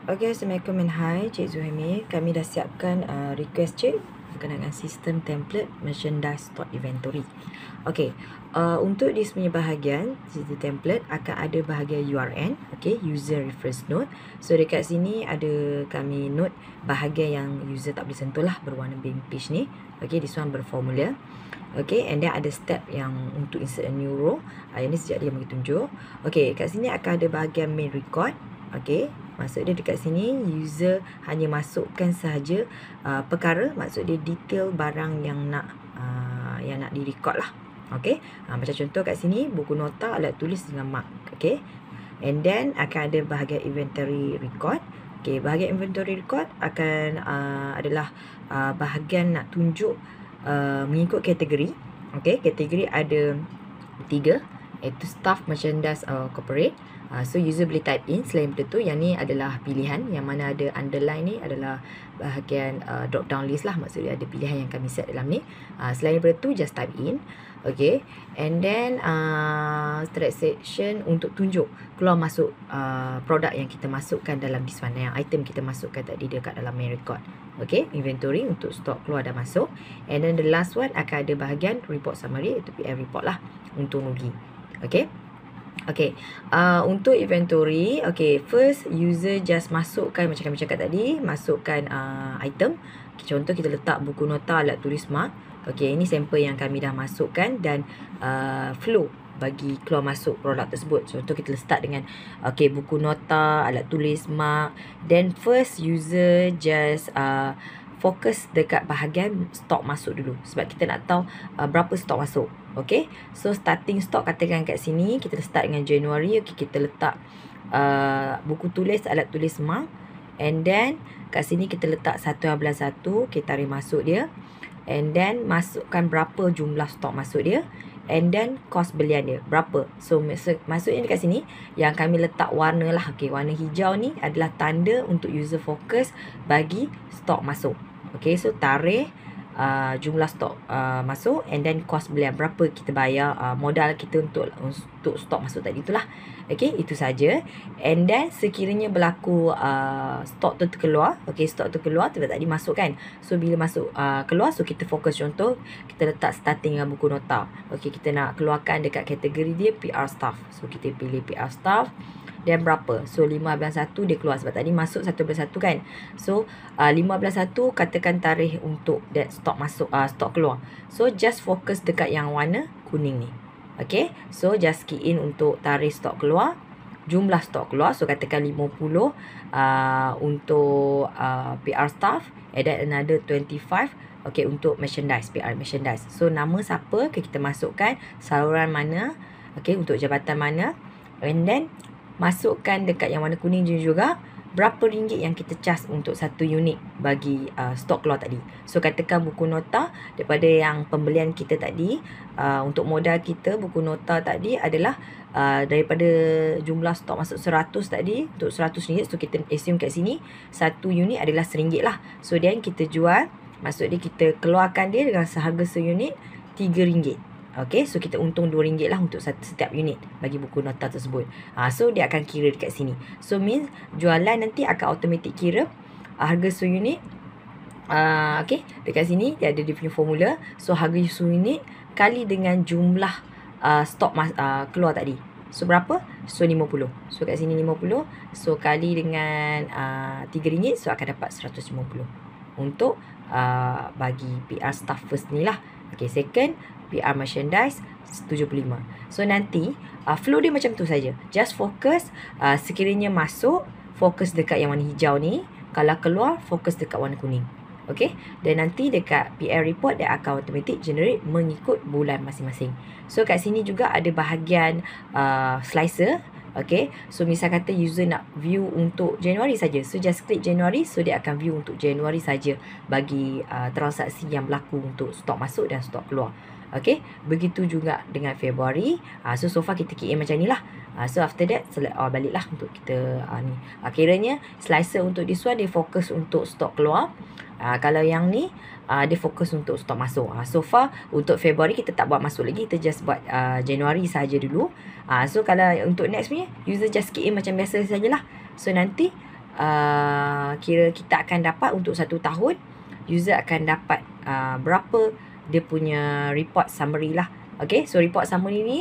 Okay, Assalamualaikum and hi, Cik Zuhaimi. Kami dah siapkan request Cik berkenaan dengan sistem template merchandise stock inventory. Okay, untuk di sebenarnya bahagian sistem template akan ada bahagian URN, okay, user reference note. So dekat sini ada kami note bahagian yang user tak boleh sentuh lah, berwarna pinkish ni. Okay, this one berformula. Okay, and then ada step yang untuk insert a new row. Yang ni sejak dia bagi tunjuk. Okay, kat sini akan ada bahagian main record. Okay, maksud dia dekat sini user hanya masukkan sahaja perkara, maksud dia detail barang yang nak direkod lah. Okay, macam contoh kat sini buku nota, alat tulis dengan mark. Okay, and then akan ada bahagian inventory record. Okay, bahagian inventory record akan adalah bahagian nak tunjuk mengikut kategori. Okay, kategori ada 3, iaitu staff, merchandise, corporate. So user boleh type in. Selain itu, yang ni adalah pilihan. Yang mana ada underline ni adalah bahagian drop down list lah. Maksudnya ada pilihan yang kami set dalam ni. Selain daripada tu, just type in. Okay, and then thread section untuk tunjuk keluar masuk produk yang kita masukkan dalam this one, yang item kita masukkan tadi dekat dalam main record. Okay, inventory untuk stok keluar dah masuk. And then the last one akan ada bahagian report summary, iaitu PM report lah untuk rugi. Okay. Okay, untuk inventory, okay, first user just masukkan, macam kami cakap tadi, masukkan item. Contoh kita letak buku nota, alat tulis mark. Okay, ini sampel yang kami dah masukkan dan flow bagi keluar masuk produk tersebut. Contoh kita start dengan okay, buku nota, alat tulis mark. Then first user just fokus dekat bahagian stok masuk dulu, sebab kita nak tahu berapa stok masuk. Okay, so starting stok katakan kat sini kita start dengan Januari. Okay, kita letak buku tulis, alat tulis mark, and then kat sini kita letak 1/1, kita tarik masuk dia, and then masukkan berapa jumlah stok masuk dia, and then kos belian dia berapa. So maksudnya dekat sini yang kami letak warna lah. Okay, warna hijau ni adalah tanda untuk user fokus bagi stok masuk. Okay, so tarikh jumlah stok masuk, and then kos belian berapa kita bayar modal kita untuk stok masuk tadi itulah. Okay, itu saja. And then sekiranya berlaku stok tu terkeluar, okay, stok tu keluar sebab tadi masuk kan. So bila masuk keluar, so kita fokus. Contoh kita letak starting dengan buku nota. Okay, kita nak keluarkan dekat kategori dia PR staff. So kita pilih PR staff. Dan berapa? So 15/1 dia keluar sebab tadi masuk 1/1 kan. So 15/1 katakan tarikh untuk that stok masuk, stok keluar. So just fokus dekat yang warna kuning ni. Okay, so just key in untuk tarikh stok keluar, jumlah stok keluar. So katakan 50 untuk PR staff, and then another 25 okay, untuk merchandise, PR merchandise. So nama siapa kita masukkan, saluran mana, okay, untuk jabatan mana, and then masukkan dekat yang warna kuning juga berapa ringgit yang kita charge untuk satu unit bagi stok keluar tadi. So katakan buku nota, daripada yang pembelian kita tadi, untuk modal kita buku nota tadi adalah daripada jumlah stok masuk 100 tadi, untuk RM100. So kita assume kat sini satu unit adalah RM1 lah. So then kita jual, maksud dia kita keluarkan dia dengan seharga seunit RM3. Okay, so kita untung RM2 lah untuk setiap unit bagi buku nota tersebut. So dia akan kira dekat sini. So means jualan nanti akan automatic kira harga seunit. Okay, dekat sini dia ada dia punya formula. So harga seunit kali dengan jumlah stok keluar tadi. So berapa? So 50. So kat sini 50. So kali dengan RM3, so akan dapat 150 untuk bagi PR staff first ni lah. Okay, second PR merchandise 75. So nanti flow dia macam tu saja. Just fokus sekiranya masuk, fokus dekat yang warna hijau ni. Kalau keluar, fokus dekat warna kuning. Okay, dan nanti dekat PR report dia akan automatic generate mengikut bulan masing-masing. So kat sini juga ada bahagian slicer. Okay, so misal kata user nak view untuk Januari saja, so just klik Januari, so dia akan view untuk Januari saja bagi transaksi yang berlaku untuk stok masuk dan stok keluar. Okay, begitu juga dengan Februari. So far kita key in macam ni lah. So after that balik lah untuk kita ni. Kiranya slicer untuk this one dia fokus untuk stok keluar. Kalau yang ni dia fokus untuk stok masuk. So far untuk Februari kita tak buat masuk lagi, kita just buat Januari saja dulu. So kalau untuk next ni user just key in macam biasa sajalah. So nanti kira kita akan dapat untuk 1 tahun, user akan dapat berapa dia punya report summary lah. Okay, so report summary ni,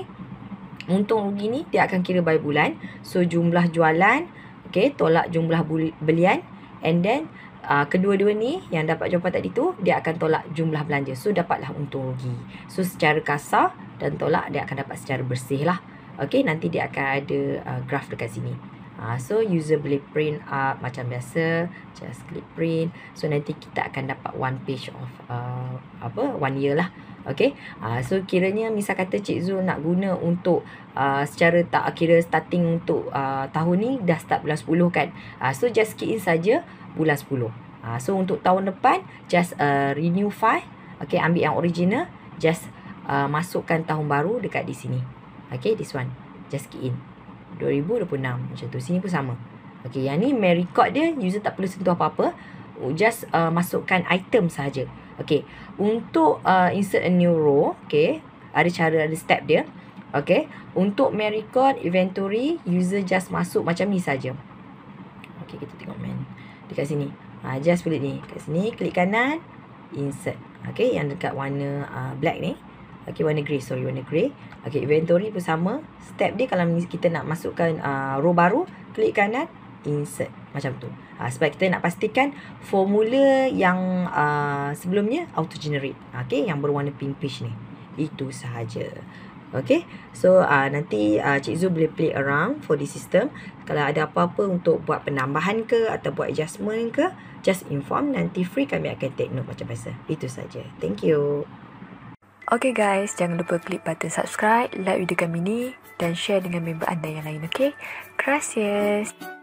untung rugi ni dia akan kira by bulan. So jumlah jualan, okay, tolak jumlah belian, and then kedua-dua ni yang dapat jawapan tadi tu, dia akan tolak jumlah belanja. So dapatlah untung rugi. So secara kasar dan tolak dia akan dapat secara bersih lah. Okay, nanti dia akan ada graph dekat sini. So user boleh print up macam biasa, just click print. So nanti kita akan dapat one page of 1 year lah. Okay, so kiranya misal kata Cik Zul nak guna untuk secara tak kira starting untuk tahun ni dah start bulan 10 kan. So just key in saja bulan 10. So untuk tahun depan just renew file. Okay, ambil yang original, just masukkan tahun baru dekat di sini. Okay, this one just key in 2026 macam tu. Sini pun sama. Okay, yang ni main record dia, user tak perlu sentuh apa-apa, just masukkan item sahaja. Okay, untuk insert a new row, okay, ada cara, ada step dia. Okay, untuk main record inventory, user just masuk macam ni saja. Okay, kita tengok main dekat sini. Just pilih ni, kat sini klik kanan, insert. Okay, yang dekat warna black ni. Okay, warna grey, warna grey. Okay, inventory pun sama. Step dia kalau kita nak masukkan row baru, klik kanan, insert. Macam tu. Sebab kita nak pastikan formula yang sebelumnya auto generate. Okay, yang berwarna pinkish ni. Itu sahaja. Okay, so nanti Cik Zul boleh play around for this system. Kalau ada apa-apa untuk buat penambahan ke atau buat adjustment ke, just inform. Nanti free kami akan take note macam biasa. Itu sahaja. Thank you. Okay guys, jangan lupa klik button subscribe, like video kami ni dan share dengan member anda yang lain, okay? Gracias!